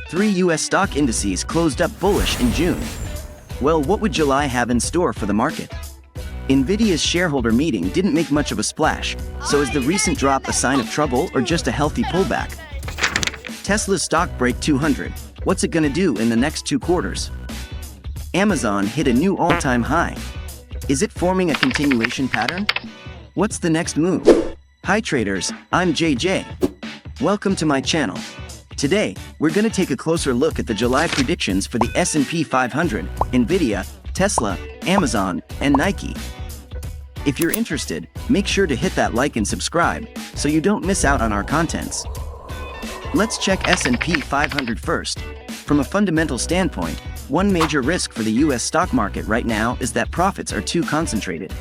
3 U.S. stock indices closed up bullish in June. Well, what would July have in store for the market? NVIDIA's shareholder meeting didn't make much of a splash, so is the recent drop a sign of trouble or just a healthy pullback? Tesla's stock break 200. What's it gonna do in the next 2 quarters? Amazon hit a new all-time high. Is it forming a continuation pattern? What's the next move? Hi traders, I'm JJ. Welcome to my channel. Today, we're gonna take a closer look at the July predictions for the S&P 500, NVIDIA, Tesla, Amazon, and Nike. If you're interested, make sure to hit that like and subscribe, so you don't miss out on our contents. Let's check S&P 500 first. From a fundamental standpoint, one major risk for the US stock market right now is that profits are too concentrated.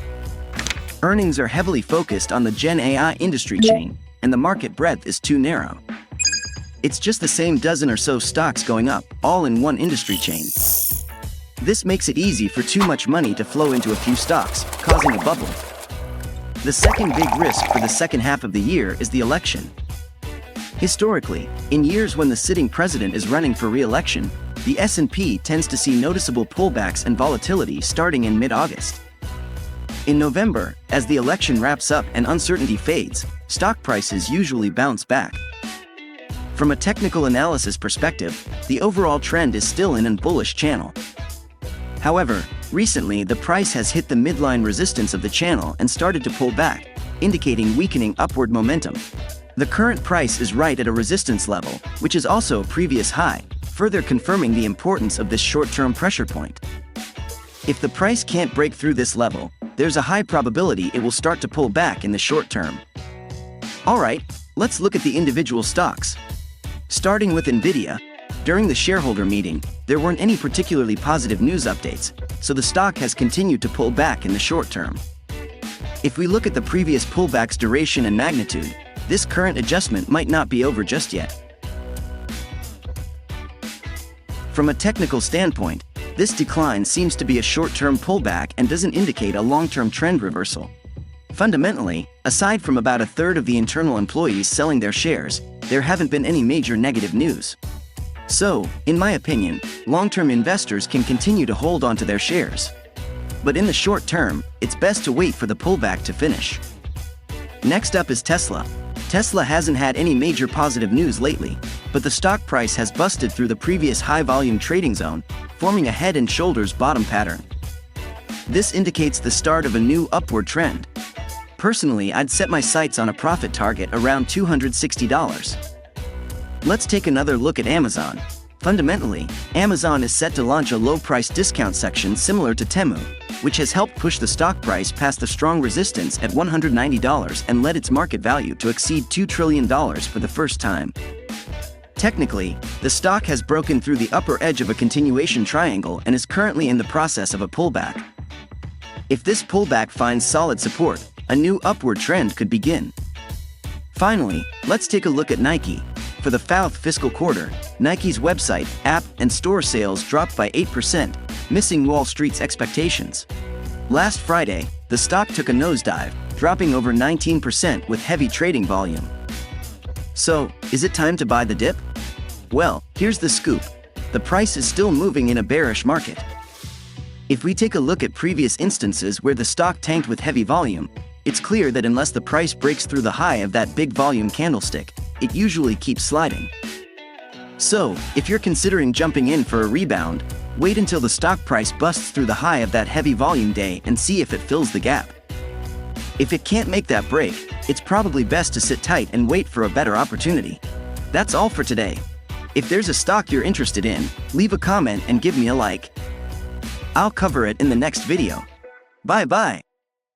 Earnings are heavily focused on the Gen AI industry chain, and the market breadth is too narrow. It's just the same dozen or so stocks going up, all in one industry chain. This makes it easy for too much money to flow into a few stocks, causing a bubble. The second big risk for the second half of the year is the election. Historically, in years when the sitting president is running for re-election, the S&P tends to see noticeable pullbacks and volatility starting in mid-August. In November, as the election wraps up and uncertainty fades, stock prices usually bounce back. From a technical analysis perspective, the overall trend is still in a bullish channel. However, recently the price has hit the midline resistance of the channel and started to pull back, indicating weakening upward momentum. The current price is right at a resistance level, which is also a previous high, further confirming the importance of this short-term pressure point. If the price can't break through this level, there's a high probability it will start to pull back in the short term. Alright, let's look at the individual stocks. Starting with NVIDIA, during the shareholder meeting, there weren't any particularly positive news updates, so the stock has continued to pull back in the short term. If we look at the previous pullback's duration and magnitude, this current adjustment might not be over just yet. From a technical standpoint, this decline seems to be a short-term pullback and doesn't indicate a long-term trend reversal. Fundamentally, aside from about a third of the internal employees selling their shares, there haven't been any major negative news. So, in my opinion, long-term investors can continue to hold onto their shares. But in the short term, it's best to wait for the pullback to finish. Next up is Tesla. Tesla hasn't had any major positive news lately, but the stock price has busted through the previous high-volume trading zone, forming a head and shoulders bottom pattern. This indicates the start of a new upward trend. Personally, I'd set my sights on a profit target around $260. Let's take another look at Amazon. Fundamentally, Amazon is set to launch a low-price discount section similar to Temu, which has helped push the stock price past the strong resistance at $190 and led its market value to exceed $2 trillion for the first time. Technically, the stock has broken through the upper edge of a continuation triangle and is currently in the process of a pullback. If this pullback finds solid support, a new upward trend could begin. Finally, let's take a look at Nike. For the fourth fiscal quarter, Nike's website, app, and store sales dropped by 8%, missing Wall Street's expectations. Last Friday, the stock took a nosedive, dropping over 19% with heavy trading volume. So, is it time to buy the dip? Well, here's the scoop. The price is still moving in a bearish market. If we take a look at previous instances where the stock tanked with heavy volume, it's clear that unless the price breaks through the high of that big volume candlestick, it usually keeps sliding. So, if you're considering jumping in for a rebound, wait until the stock price busts through the high of that heavy volume day and see if it fills the gap. If it can't make that break, it's probably best to sit tight and wait for a better opportunity. That's all for today. If there's a stock you're interested in, leave a comment and give me a like. I'll cover it in the next video. Bye-bye.